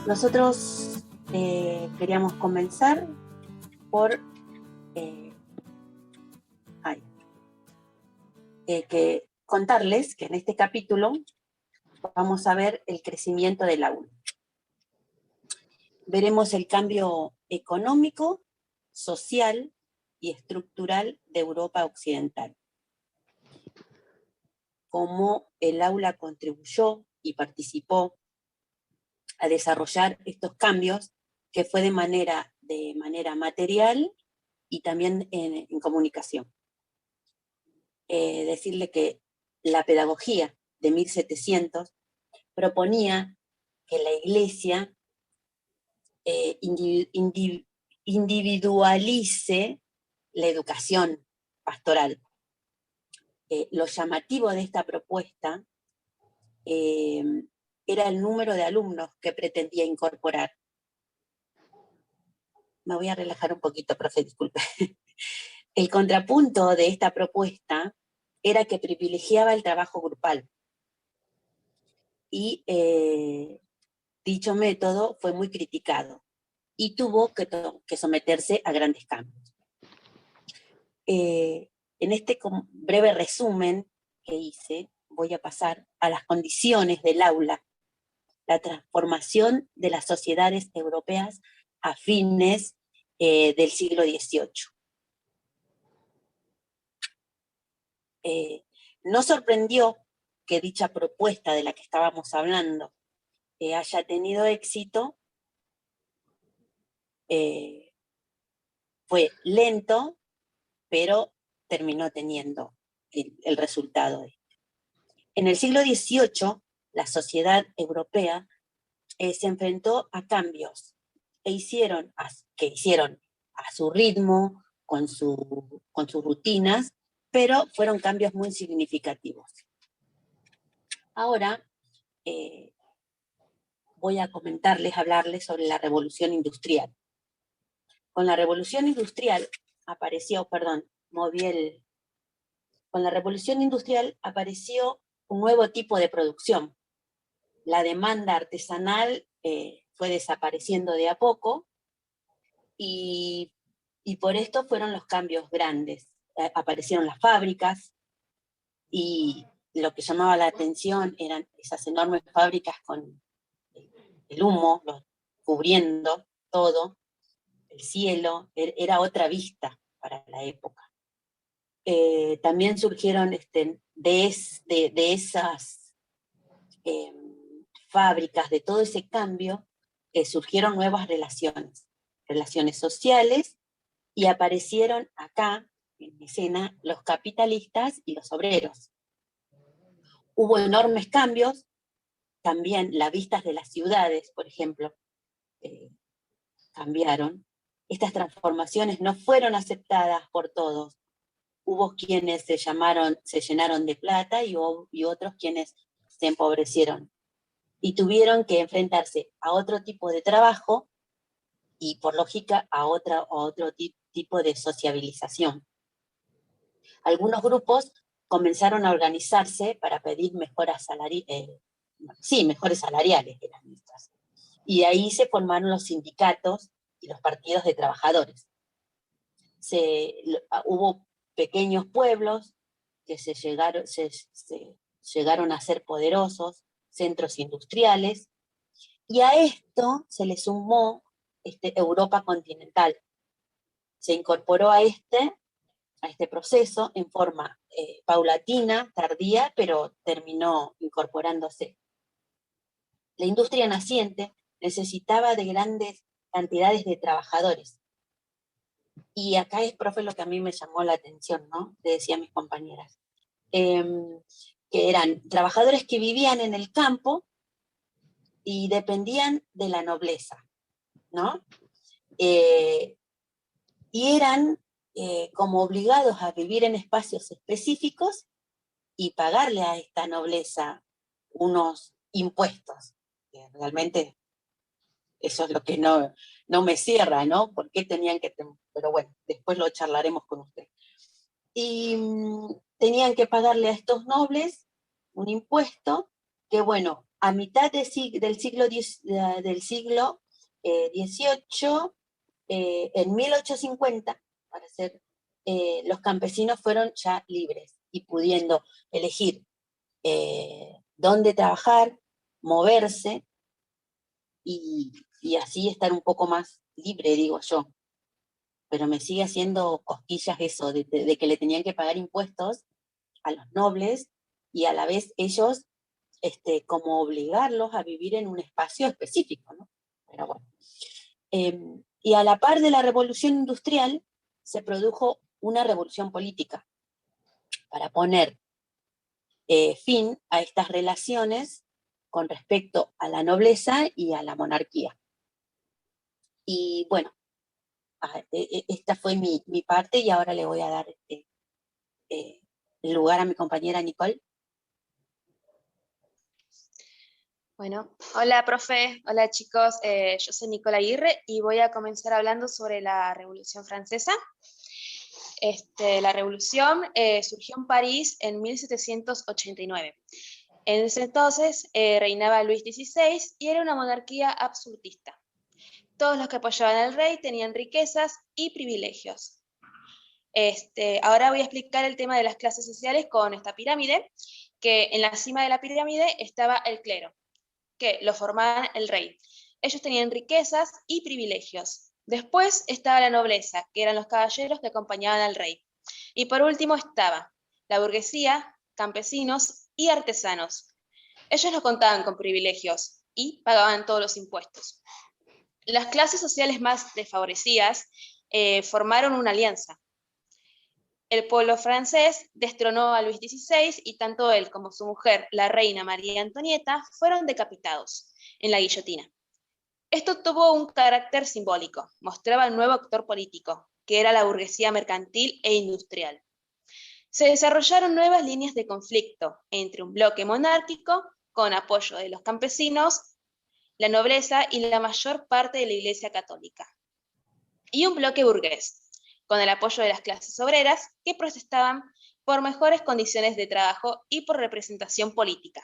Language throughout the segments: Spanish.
Nosotros queríamos comenzar por contarles que en este capítulo vamos a ver el crecimiento del aula. Veremos el cambio económico, social y estructural de Europa Occidental. Cómo el aula contribuyó y participó a desarrollar estos cambios, que fue de manera material y también en comunicación. Decirle que la pedagogía de 1700 proponía que la Iglesia individualice la educación pastoral. Lo llamativo de esta propuesta era el número de alumnos que pretendía incorporar. Me voy a relajar un poquito, profe, disculpe. El contrapunto de esta propuesta era que privilegiaba el trabajo grupal. Y dicho método fue muy criticado y tuvo que someterse a grandes cambios. En este breve resumen que hice, voy a pasar a las condiciones del aula, la transformación de las sociedades europeas a fines del siglo XVIII. No sorprendió que dicha propuesta de la que estábamos hablando haya tenido éxito. Fue lento, pero terminó teniendo el resultado. En el siglo XVIII, la sociedad europea se enfrentó a cambios que hicieron a su ritmo, con sus rutinas, pero fueron cambios muy significativos. Ahora voy a hablarles sobre la Revolución Industrial. Con la Revolución Industrial apareció un nuevo tipo de producción. La demanda artesanal fue desapareciendo de a poco y por esto fueron los cambios grandes. Aparecieron las fábricas y lo que llamaba la atención eran esas enormes fábricas con el humo cubriendo todo, el cielo, era otra vista para la época. También surgieron de esas fábricas, de todo ese cambio, surgieron nuevas relaciones sociales, y aparecieron acá en escena los capitalistas y los obreros. Hubo enormes cambios, también las vistas de las ciudades, por ejemplo, cambiaron. Estas transformaciones no fueron aceptadas por todos. Hubo quienes se llenaron de plata y otros quienes se empobrecieron. Y tuvieron que enfrentarse a otro tipo de trabajo y, por lógica, a otro tipo de sociabilización. Algunos grupos comenzaron a organizarse para pedir mejores salariales eran estas. Y de ahí se formaron los sindicatos y los partidos de trabajadores. Hubo pequeños pueblos que llegaron a ser poderosos, centros industriales, y a esto se le sumó Europa continental. Se incorporó a este proceso en forma paulatina, tardía, pero terminó incorporándose. La industria naciente necesitaba de grandes cantidades de trabajadores. Y acá es, profe, lo que a mí me llamó la atención, ¿no? Le decía a mis compañeras. Que eran trabajadores que vivían en el campo y dependían de la nobleza, ¿no? Y eran como obligados a vivir en espacios específicos y pagarle a esta nobleza unos impuestos. Realmente eso es lo que no me cierra, ¿no? ¿Por qué tenían que...? Pero bueno, después lo charlaremos con usted. Y tenían que pagarle a estos nobles un impuesto que, bueno, a mitad del siglo XVIII, en 1850, para ser, los campesinos fueron ya libres y pudiendo elegir dónde trabajar, moverse y así estar un poco más libre, digo yo. Pero me sigue haciendo cosquillas eso, de que le tenían que pagar impuestos a los nobles y a la vez ellos como obligarlos a vivir en un espacio específico, ¿no? Pero bueno. Y a la par de la revolución industrial se produjo una revolución política para poner fin a estas relaciones con respecto a la nobleza y a la monarquía. Y bueno, esta fue mi parte y ahora le voy a dar el lugar a mi compañera Nicole. Bueno, hola profe, hola chicos, yo soy Nicole Aguirre y voy a comenzar hablando sobre la Revolución Francesa. La revolución surgió en París en 1789. En ese entonces reinaba Luis XVI y era una monarquía absolutista. Todos los que apoyaban al rey tenían riquezas y privilegios. Ahora voy a explicar el tema de las clases sociales con esta pirámide, que en la cima de la pirámide estaba el clero, que lo formaban el rey. Ellos tenían riquezas y privilegios. Después estaba la nobleza, que eran los caballeros que acompañaban al rey. Y por último estaba la burguesía, campesinos y artesanos. Ellos no contaban con privilegios y pagaban todos los impuestos. Las clases sociales más desfavorecidas formaron una alianza. El pueblo francés destronó a Luis XVI y tanto él como su mujer, la reina María Antonieta, fueron decapitados en la guillotina. Esto tuvo un carácter simbólico, mostraba el nuevo actor político, que era la burguesía mercantil e industrial. Se desarrollaron nuevas líneas de conflicto entre un bloque monárquico, con apoyo de los campesinos, la nobleza y la mayor parte de la Iglesia Católica, y un bloque burgués, con el apoyo de las clases obreras que protestaban por mejores condiciones de trabajo y por representación política.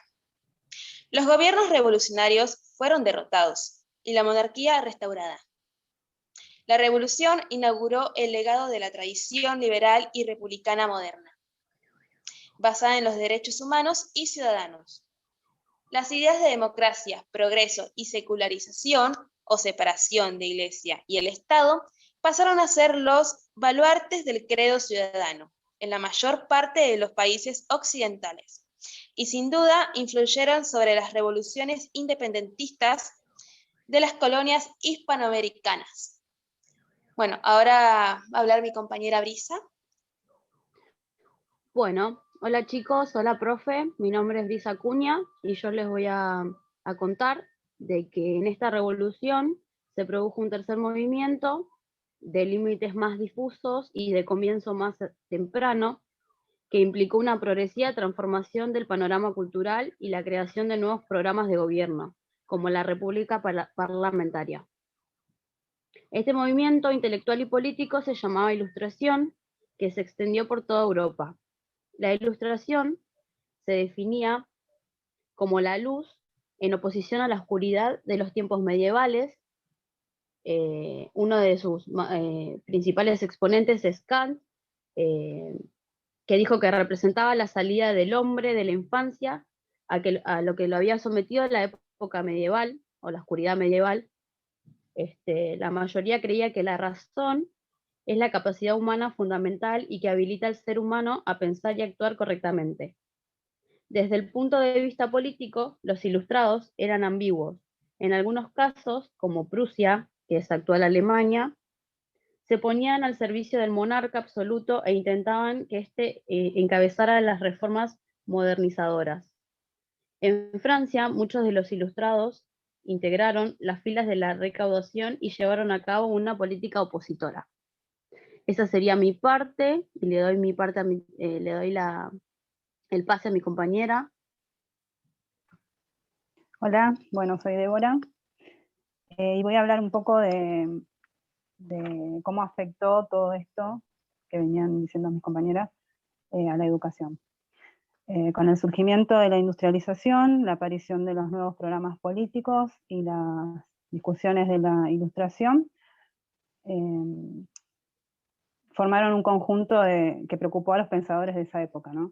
Los gobiernos revolucionarios fueron derrotados y la monarquía restaurada. La revolución inauguró el legado de la tradición liberal y republicana moderna, basada en los derechos humanos y ciudadanos. Las ideas de democracia, progreso y secularización, o separación de Iglesia y el Estado, pasaron a ser los baluartes del credo ciudadano en la mayor parte de los países occidentales, y sin duda influyeron sobre las revoluciones independentistas de las colonias hispanoamericanas. Bueno, ahora va a hablar mi compañera Brisa. Bueno, hola chicos, hola profe, mi nombre es Brisa Acuña y yo les voy a contar de que en esta revolución se produjo un tercer movimiento de límites más difusos y de comienzo más temprano, que implicó una progresiva transformación del panorama cultural y la creación de nuevos programas de gobierno, como la República Parlamentaria. Este movimiento intelectual y político se llamaba Ilustración, que se extendió por toda Europa. La Ilustración se definía como la luz en oposición a la oscuridad de los tiempos medievales. Uno de sus principales exponentes es Kant, que dijo que representaba la salida del hombre de la infancia a lo que lo había sometido a la época medieval o la oscuridad medieval. La mayoría creía que la razón es la capacidad humana fundamental y que habilita al ser humano a pensar y actuar correctamente. Desde el punto de vista político, los ilustrados eran ambiguos. En algunos casos, como Prusia, que es actual Alemania, se ponían al servicio del monarca absoluto e intentaban que éste encabezara las reformas modernizadoras. En Francia, muchos de los ilustrados integraron las filas de la recaudación y llevaron a cabo una política opositora. Esa sería mi parte, y le doy el pase a mi compañera. Hola, bueno, soy Débora y voy a hablar un poco de cómo afectó todo esto que venían diciendo mis compañeras a la educación. Con el surgimiento de la industrialización, la aparición de los nuevos programas políticos y las discusiones de la Ilustración, formaron un conjunto que preocupó a los pensadores de esa época, ¿no?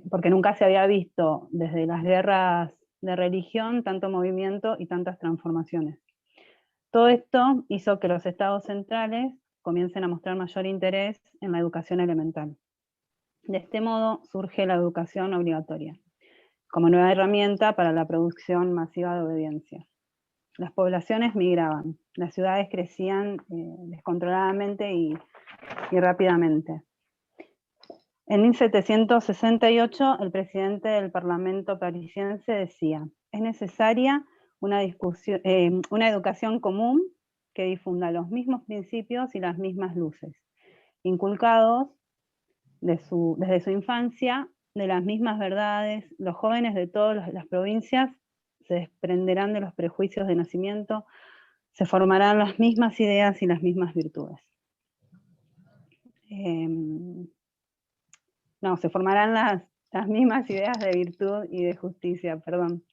Porque nunca se había visto desde las guerras de religión tanto movimiento y tantas transformaciones. Todo esto hizo que los estados centrales comiencen a mostrar mayor interés en la educación elemental. De este modo surge la educación obligatoria, como nueva herramienta para la producción masiva de obediencia. Las poblaciones migraban, las ciudades crecían descontroladamente y rápidamente. En 1768, el presidente del Parlamento parisiense decía: es necesaria una educación común que difunda los mismos principios y las mismas luces, inculcados desde su infancia, de las mismas verdades. Los jóvenes de todas las provincias se desprenderán de los prejuicios de nacimiento, se formarán las mismas ideas y las mismas virtudes. Se formarán las mismas ideas de virtud y de justicia, perdón.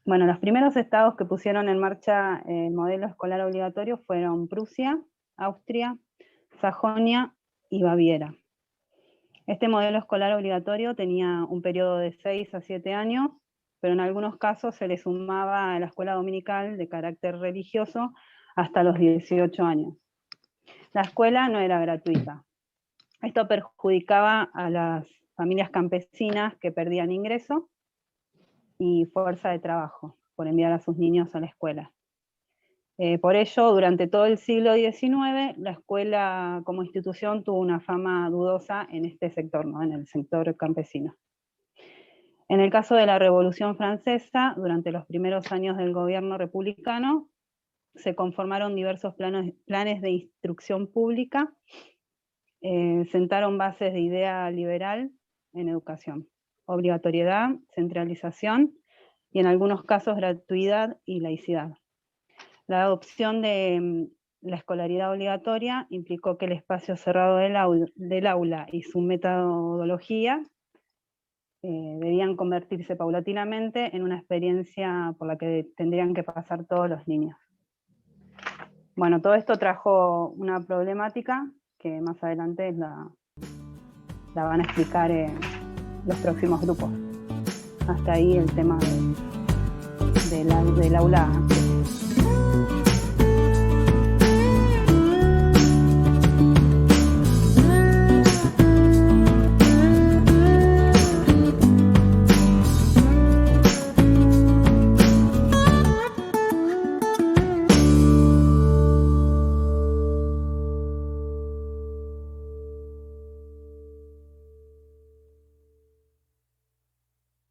Bueno, los primeros estados que pusieron en marcha el modelo escolar obligatorio fueron Prusia, Austria, Sajonia y Baviera. Este modelo escolar obligatorio tenía un periodo de 6 a 7 años, pero en algunos casos se le sumaba a la escuela dominical de carácter religioso hasta los 18 años. La escuela no era gratuita. Esto perjudicaba a las familias campesinas que perdían ingreso y fuerza de trabajo por enviar a sus niños a la escuela. Por ello, durante todo el siglo XIX, la escuela como institución tuvo una fama dudosa en este sector, ¿no? En el sector campesino. En el caso de la Revolución Francesa, durante los primeros años del gobierno republicano, se conformaron diversos planes de instrucción pública, sentaron bases de idea liberal en educación, obligatoriedad, centralización y en algunos casos gratuidad y laicidad. La adopción de la escolaridad obligatoria implicó que el espacio cerrado del aula y su metodología debían convertirse paulatinamente en una experiencia por la que tendrían que pasar todos los niños. Bueno, todo esto trajo una problemática que más adelante la van a explicar los próximos grupos. Hasta ahí el tema del aula